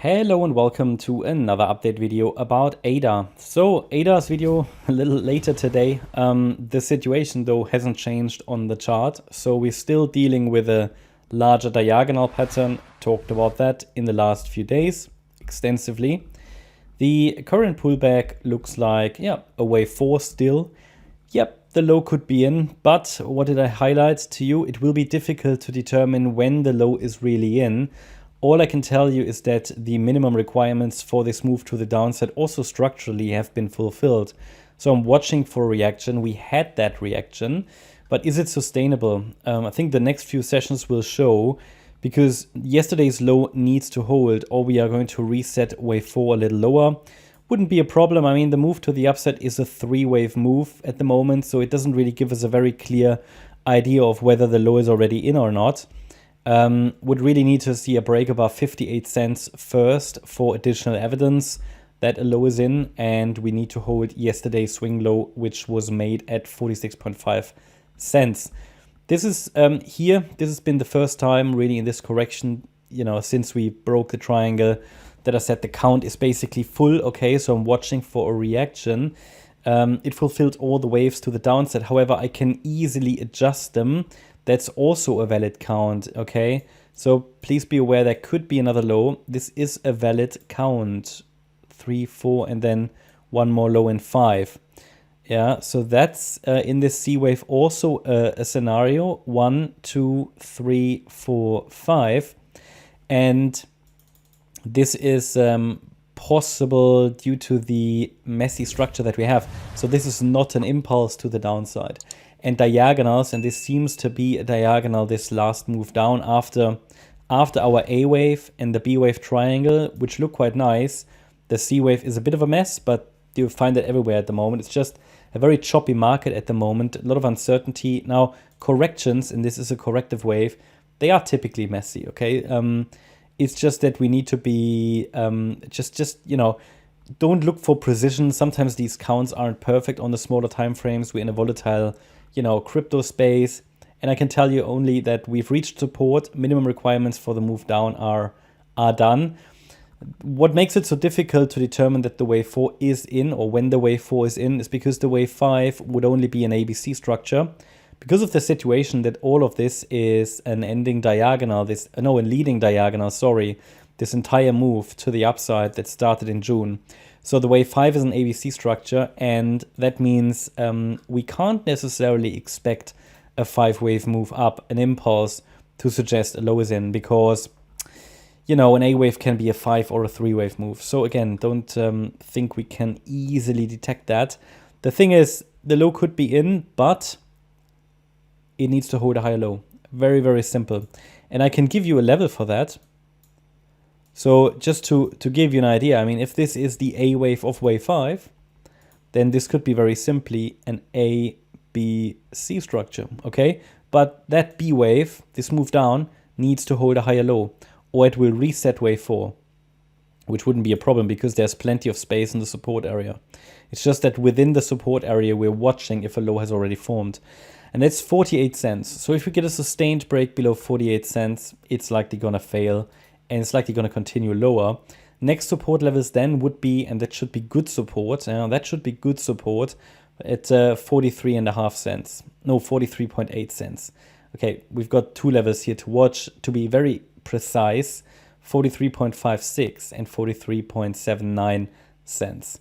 Hello and welcome to another update video about ADA. So ADA's video a little later today. The situation though hasn't changed on the chart. So we're still dealing with a larger diagonal pattern. Talked about that in the last few days extensively. The current pullback looks like, a wave 4 still. Yep, the low could be in, but what did I highlight to you? It will be difficult to determine when the low is really in. All I can tell you is that the minimum requirements for this move to the downside also structurally have been fulfilled. So I'm watching for a reaction. We had that reaction, but is it sustainable? I think the next few sessions will show, because yesterday's low needs to hold, or we are going to reset wave 4 a little lower. Wouldn't be a problem. I mean, the move to the upside is a 3-wave move at the moment, so it doesn't really give us a very clear idea of whether the low is already in or not. Would really need to see a break above 58 cents first for additional evidence that a low is in, and we need to hold yesterday's swing low, which was made at 46.5 cents. This is here. This has been the first time really in this correction, since we broke the triangle, that I said the count is basically full. Okay, so I'm watching for a reaction. It fulfilled all the waves to the downside. However, I can easily adjust them. That's also a valid count, okay? So please be aware there could be another low. This is a valid count. 3, 4, and then one more low in 5. Yeah, so that's in this C wave also a scenario. 1, 2, 3, 4, 5. And this is possible due to the messy structure that we have. So this is not an impulse to the downside. And diagonals, and this seems to be a diagonal, this last move down after our A wave and the B wave triangle, which look quite nice. The C wave is a bit of a mess, but you'll find it everywhere at the moment. It's just a very choppy market at the moment, a lot of uncertainty. Now, corrections, and this is a corrective wave, they are typically messy, okay? It's just that we need to be, don't look for precision. Sometimes these counts aren't perfect on the smaller time frames. We're in a volatile crypto space, and I can tell you only that we've reached support. Minimum requirements for the move down are done. What makes it so difficult to determine that the wave 4 is in, or when the wave 4 is in, is because the wave 5 would only be an ABC structure. Because of the situation that all of this is an ending diagonal, a leading diagonal, this entire move to the upside that started in June. So the wave 5 is an ABC structure, and that means we can't necessarily expect a 5-wave move up, an impulse to suggest a low is in, because an A wave can be a 5 or a 3-wave move. So again, don't think we can easily detect that. The thing is, the low could be in, but it needs to hold a higher low. Very, very simple. And I can give you a level for that. So just to give you an idea, I mean, if this is the A wave of wave 5, then this could be very simply an A, B, C structure, okay? But that B wave, this move down, needs to hold a higher low, or it will reset wave 4, which wouldn't be a problem because there's plenty of space in the support area. It's just that within the support area, we're watching if a low has already formed. And that's 48 cents. So if we get a sustained break below 48 cents, it's likely going to fail, and it's likely going to continue lower. Next support levels then would be, and that should be good support, at 43.5 cents. No, 43.8 cents. Okay, we've got two levels here to watch. To be very precise, 43.56 and 43.79 cents.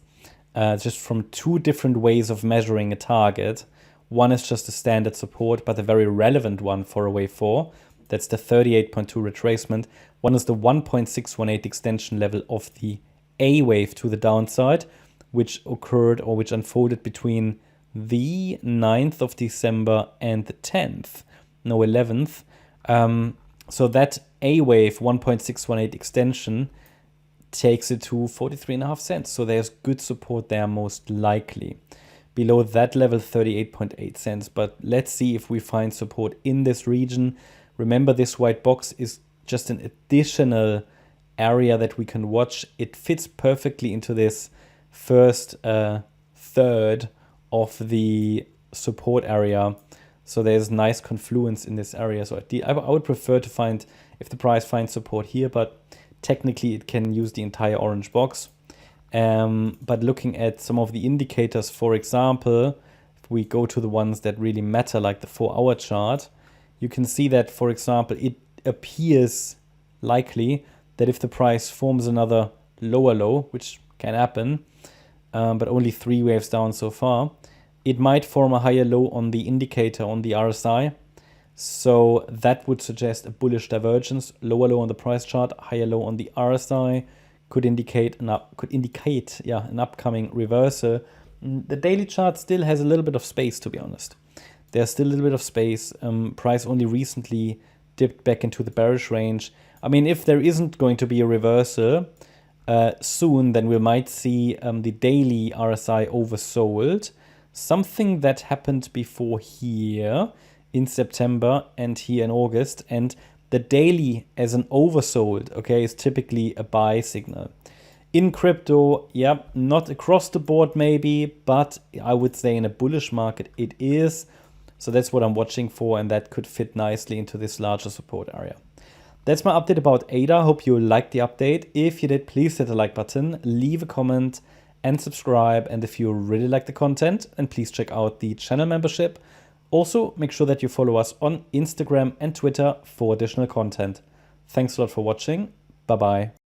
Just from two different ways of measuring a target. One is just a standard support, but a very relevant one for a wave 4. That's the 38.2 retracement. One is the 1.618 extension level of the A wave to the downside, which occurred or which unfolded between the 9th of December and the 10th, 11th. So that A wave 1.618 extension takes it to 43.5 cents. So there's good support there most likely. Below that level, 38.8 cents. But let's see if we find support in this region. Remember, this white box is just an additional area that we can watch. It fits perfectly into this first third of the support area. So there's nice confluence in this area. So I would prefer to find, if the price finds support here, but technically it can use the entire orange box. But looking at some of the indicators, for example, if we go to the ones that really matter, like the 4-hour chart, you can see that, for example, it appears likely that if the price forms another lower low, which can happen, but only 3 waves down so far, it might form a higher low on the indicator, on the RSI. So that would suggest a bullish divergence, lower low on the price chart, higher low on the RSI, could indicate an upcoming reversal. The daily chart still has a little bit of space, to be honest. There's still a little bit of space. Price only recently dipped back into the bearish range. I mean, if there isn't going to be a reversal soon, then we might see the daily RSI oversold. Something that happened before here in September and here in August. And the daily as an oversold, okay, is typically a buy signal. In crypto, yeah, not across the board maybe, but I would say in a bullish market it is. So that's what I'm watching for, and that could fit nicely into this larger support area. That's my update about ADA. Hope you liked the update. If you did, please hit the like button, leave a comment and subscribe. And if you really like the content, and please check out the channel membership. Also, make sure that you follow us on Instagram and Twitter for additional content. Thanks a lot for watching. Bye-bye.